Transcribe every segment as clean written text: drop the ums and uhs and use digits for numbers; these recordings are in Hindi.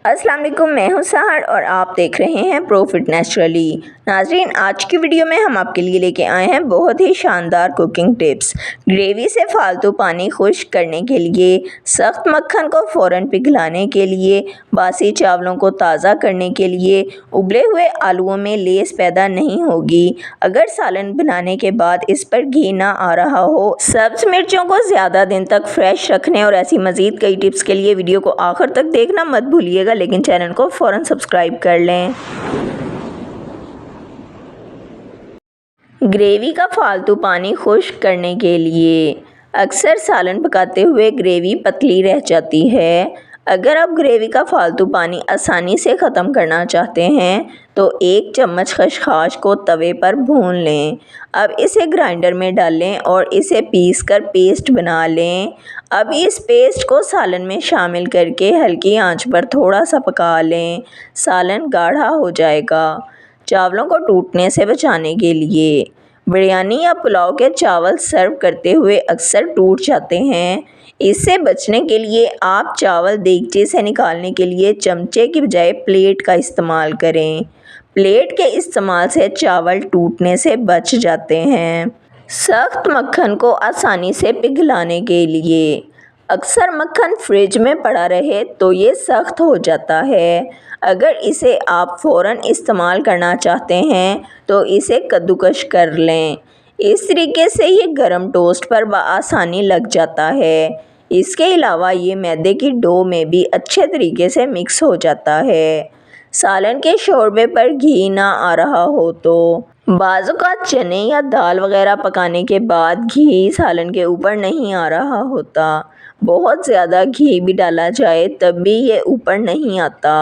अस्सलाम वालेकुम, मैं हूं सहर और आप देख रहे हैं प्रॉफिट नेचुरली। नाजरीन, आज की वीडियो में हम आपके लिए लेके आए हैं बहुत ही शानदार कुकिंग टिप्स। ग्रेवी से फालतू पानी खुश्क करने के लिए, सख्त मक्खन को फ़ौरन पिघलाने के लिए, बासी चावलों को ताज़ा करने के लिए, उबले हुए आलूओं में लेस पैदा नहीं होगी अगर सालन बनाने के बाद इस पर घी ना आ रहा हो। सब्ज़ मिर्चों को ज़्यादा दिन तक फ्रेश रखने और ऐसी मज़ीद कई टिप्स के लिए वीडियो को आखिर तक देखना मत भूलिएगा, लेकिन चैनल को फ़ौरन सब्सक्राइब कर लें। ग्रेवी का फालतू पानी खुश्क करने के लिए, अक्सर सालन पकाते हुए ग्रेवी पतली रह जाती है। अगर आप ग्रेवी का फालतू पानी आसानी से ख़त्म करना चाहते हैं तो 1 चम्मच खसखस को तवे पर भून लें। अब इसे ग्राइंडर में डालें और इसे पीसकर पेस्ट बना लें। अब इस पेस्ट को सालन में शामिल करके हल्की आंच पर थोड़ा सा पका लें। सालन गाढ़ा हो जाएगा। चावलों को टूटने से बचाने के लिए, बिरयानी या पुलाव के चावल सर्व करते हुए अक्सर टूट जाते हैं। इससे बचने के लिए आप चावल देगचे से निकालने के लिए चमचे की बजाय प्लेट का इस्तेमाल करें। प्लेट के इस्तेमाल से चावल टूटने से बच जाते हैं। सख्त मक्खन को आसानी से पिघलाने के लिए, अक्सर मक्खन फ्रिज में पड़ा रहे तो ये सख्त हो जाता है। अगर इसे आप फ़ौरन इस्तेमाल करना चाहते हैं तो इसे कद्दूकश कर लें। इस तरीके से ये गरम टोस्ट पर बआसानी लग जाता है। इसके अलावा ये मैदे की डो में भी अच्छे तरीके से मिक्स हो जाता है। सालन के शोरबे पर घी ना आ रहा हो तो बाज़-औक़ात चने या दाल वगैरह पकाने के बाद घी सालन के ऊपर नहीं आ रहा होता। बहुत ज़्यादा घी भी डाला जाए तब भी ये ऊपर नहीं आता।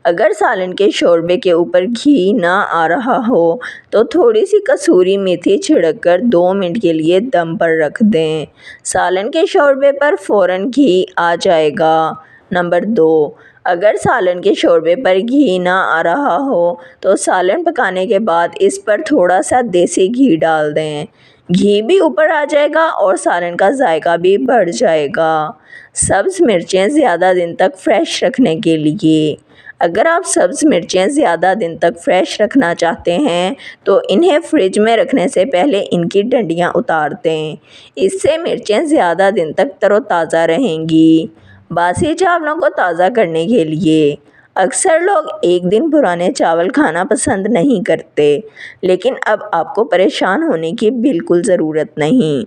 अगर सालन के शोरबे के ऊपर घी ना आ रहा हो तो थोड़ी सी कसूरी मेथी छिड़ककर 2 मिनट के लिए दम पर रख दें। सालन के शोरबे पर फ़ौरन घी आ जाएगा। नंबर 2, अगर सालन के शोरबे पर घी ना आ रहा हो तो सालन पकाने के बाद इस पर थोड़ा सा देसी घी डाल दें। घी भी ऊपर आ जाएगा और सालन का जायका भी बढ़ जाएगा। सब्ज़ मिर्चें ज़्यादा दिन तक फ्रेश रखने के लिए, अगर आप सब्ज़ मिर्चें ज़्यादा दिन तक फ्रेश रखना चाहते हैं तो इन्हें फ्रिज में रखने से पहले इनकी डंडियाँ उतार दें। इससे मिर्चें ज़्यादा दिन तक तरोताज़ा रहेंगी। बासी चावलों को ताज़ा करने के लिए, अक्सर लोग एक दिन पुराने चावल खाना पसंद नहीं करते, लेकिन अब आपको परेशान होने की बिल्कुल ज़रूरत नहीं।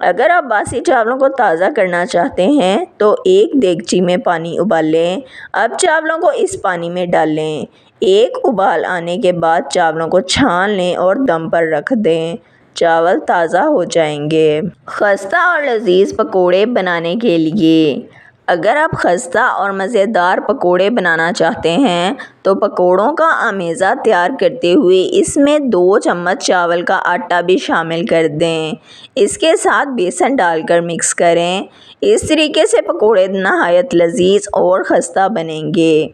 अगर आप बासी चावलों को ताज़ा करना चाहते हैं तो एक देगची में पानी उबालें। अब चावलों को इस पानी में डालें। एक उबाल आने के बाद चावलों को छान लें और दम पर रख दें। चावल ताज़ा हो जाएंगे। खस्ता और लजीज पकोड़े बनाने के लिए, अगर आप खस्ता और मज़ेदार पकोड़े बनाना चाहते हैं तो पकोड़ों का आमेज़ा तैयार करते हुए इसमें 2 चम्मच चावल का आटा भी शामिल कर दें। इसके साथ बेसन डालकर मिक्स करें। इस तरीके से पकोड़े नहायत लजीज और खस्ता बनेंगे।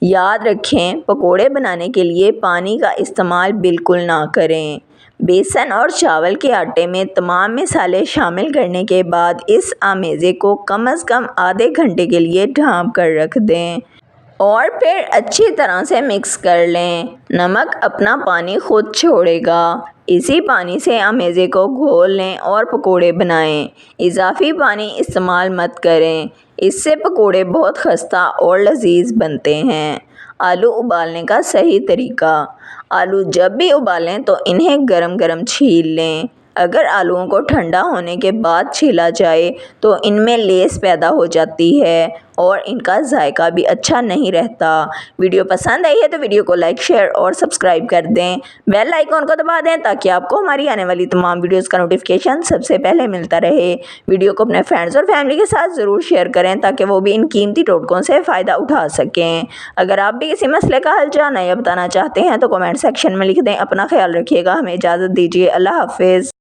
याद रखें, पकोड़े बनाने के लिए पानी का इस्तेमाल बिल्कुल ना करें। बेसन और चावल के आटे में तमाम मसाले शामिल करने के बाद इस आमेज़े को कम से कम आधे घंटे के लिए ढाँप कर रख दें और फिर अच्छी तरह से मिक्स कर लें। नमक अपना पानी खुद छोड़ेगा। इसी पानी से आमेज़े को घोल लें और पकोड़े बनाएं। इजाफी पानी इस्तेमाल मत करें, इससे पकोड़े बहुत खस्ता और लजीज बनते हैं। आलू उबालने का सही तरीका, आलू जब भी उबालें तो इन्हें गरम छील लें। अगर आलूओं को ठंडा होने के बाद छीला जाए तो इनमें लेस पैदा हो जाती है और इनका जायका भी अच्छा नहीं रहता। वीडियो पसंद आई है तो वीडियो को लाइक, शेयर और सब्सक्राइब कर दें। बेल आइकॉन को दबा दें ताकि आपको हमारी आने वाली तमाम वीडियोस का नोटिफिकेशन सबसे पहले मिलता रहे। वीडियो को अपने फ्रेंड्स और फैमिली के साथ ज़रूर शेयर करें ताकि वो भी इन कीमती टोटकों से फ़ायदा उठा सकें। अगर आप भी किसी मसले का हल जानना या बताना चाहते हैं तो कमेंट सेक्शन में लिख दें। अपना ख्याल रखिएगा। हमें इजाज़त दीजिए। अल्लाह हाफिज़।